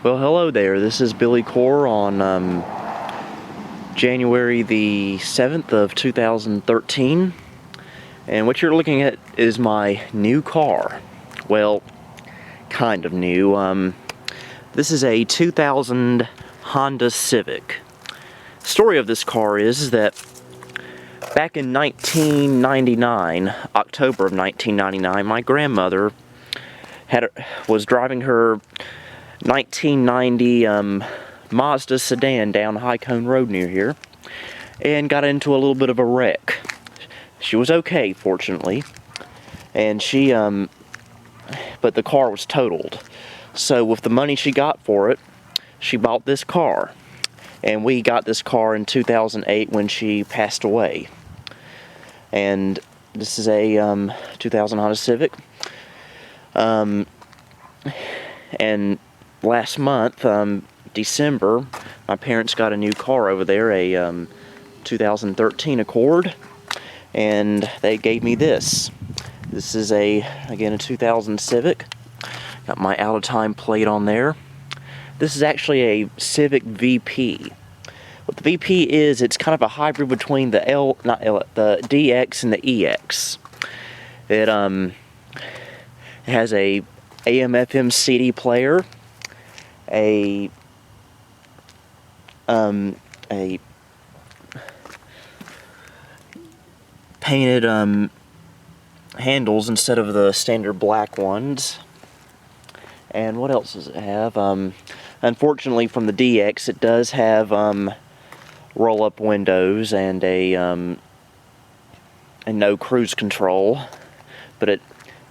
Well, hello there. This is Billy Core on January the 7th of 2013. And what you're looking at is my new car. Well, kind of new. This is a 2000 Honda Civic. The story of this car is that back in 1999, October of 1999, my grandmother was driving her 1990 Mazda sedan down High Cone Road near here and got into a little bit of a wreck. She was okay, fortunately, and but the car was totaled. So with the money she got for it, she bought this car, and we got this car in 2008 when she passed away. And this is a 2000 Honda Civic. And last month, December, my parents got a new car over there, a 2013 Accord, and they gave me this. This is again a 2000 Civic. Got my out of time plate on there. This is actually a Civic VP. What the VP is, it's kind of a hybrid between the the DX and the EX. It has a AM/FM CD player, a painted handles instead of the standard black ones. And what else does it have? Unfortunately, from the DX, it does have roll-up windows and and no cruise control, but it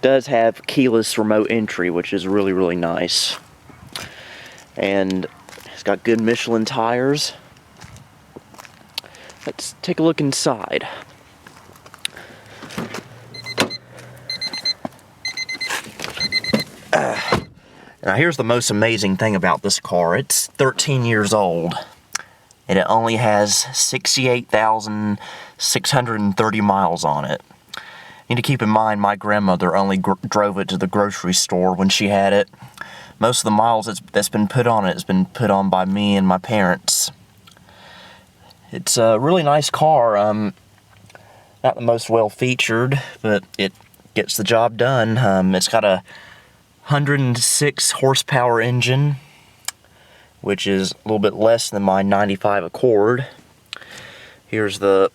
does have keyless remote entry, which is really, really nice. And it's got good Michelin tires. Let's take a look inside. Now here's the most amazing thing about this car. It's 13 years old, and it only has 68,630 miles on it. You need to keep in mind, my grandmother only drove it to the grocery store when she had it. Most of the miles that's been put on it has been put on by me and my parents. It's a really nice car. Not the most well featured, but it gets the job done. It's got a 106 horsepower engine, which is a little bit less than my 95 Accord. Here's the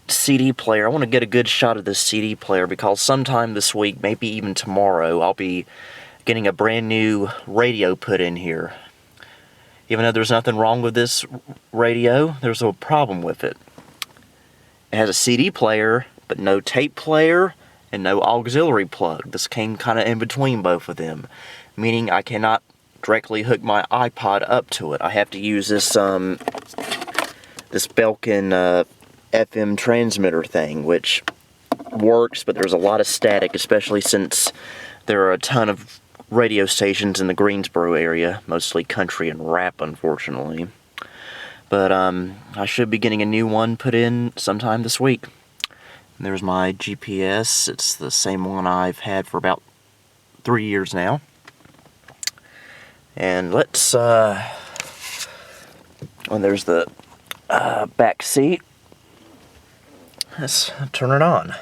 CD player. I want to get a good shot of this CD player because sometime this week, maybe even tomorrow, I'll be getting a brand new radio put in here. Even though there's nothing wrong with this radio, there's a problem with it. It has a CD player, but no tape player and no auxiliary plug. This came kind of in between both of them, meaning I cannot directly hook my iPod up to it. I have to use this this Belkin FM transmitter thing, which works, but there's a lot of static, especially since there are a ton of radio stations in the Greensboro area, mostly country and rap, unfortunately. But I should be getting a new one put in sometime this week. And there's my GPS. It's the same one I've had for about 3 years now. And let's there's the back seat. Let's turn it on.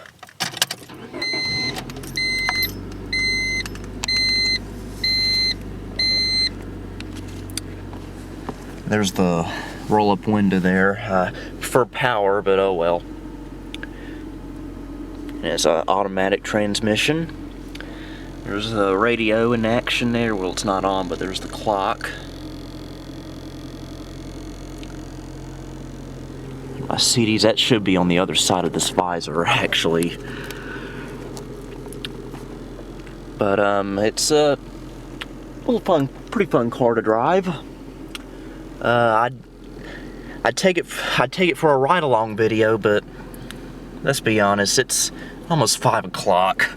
There's the roll-up window there. For power, but oh well. And it's an automatic transmission. There's the radio in action there. Well, it's not on, but there's the clock. My CDs, that should be on the other side of this visor, actually. But it's a little fun, pretty fun car to drive. I'd take it for a ride-along video, but let's be honest, it's almost 5 o'clock.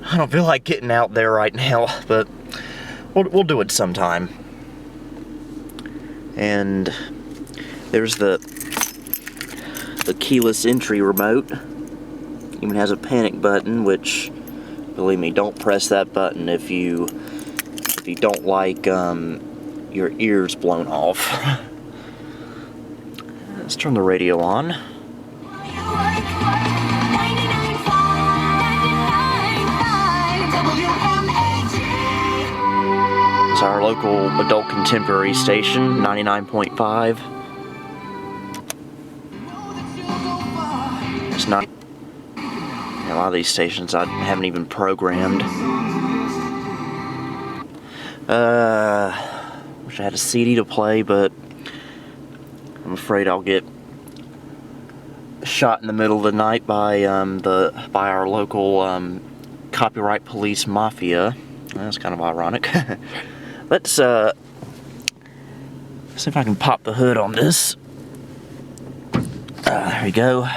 I don't feel like getting out there right now, but we'll do it sometime. And there's the keyless entry remote. Even has a panic button, which, believe me, don't press that button if you don't like your ears blown off. Let's turn the radio on. It's our local adult contemporary station, 99.5. It's not... A lot of these stations I haven't even programmed. Wish I had a CD to play, but I'm afraid I'll get shot in the middle of the night by our local copyright police mafia. That's kind of ironic. Let's see if I can pop the hood on this. There we go.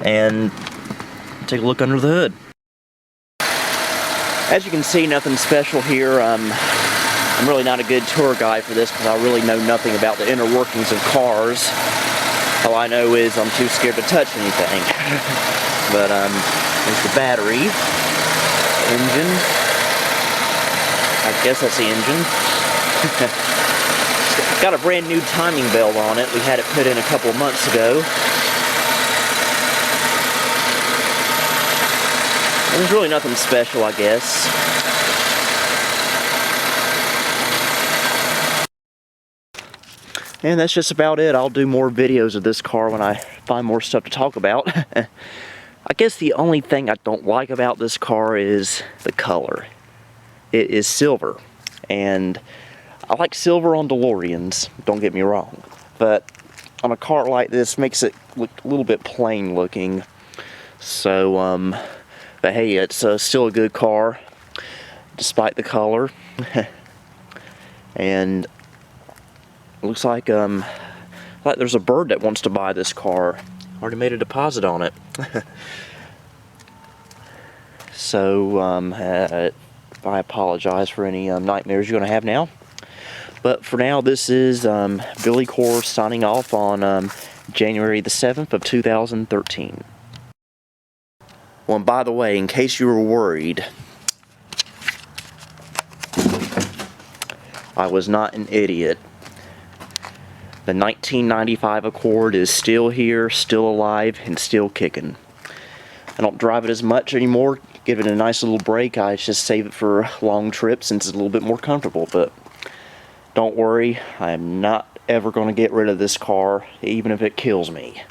And take a look under the hood. As you can see, nothing special here. I'm really not a good tour guide for this because I really know nothing about the inner workings of cars. All I know is I'm too scared to touch anything. But there's the battery, engine. I guess that's the engine. Got a brand new timing belt on it. We had it put in a couple of months ago. There's really nothing special, I guess. And that's just about it. I'll do more videos of this car when I find more stuff to talk about. I guess the only thing I don't like about this car is the color. It is silver. And I like silver on DeLoreans, don't get me wrong. But on a car like this, makes it look a little bit plain looking. So, but hey, it's still a good car, despite the color. And it looks like there's a bird that wants to buy this car. Already made a deposit on it. So, I apologize for any nightmares you're going to have now. But for now, this is Billy Core signing off on January the 7th of 2013. Well, and by the way, in case you were worried, I was not an idiot. The 1995 Accord is still here, still alive, and still kicking. I don't drive it as much anymore, give it a nice little break. I just save it for long trips since it's a little bit more comfortable. But don't worry, I'm not ever going to get rid of this car, even if it kills me.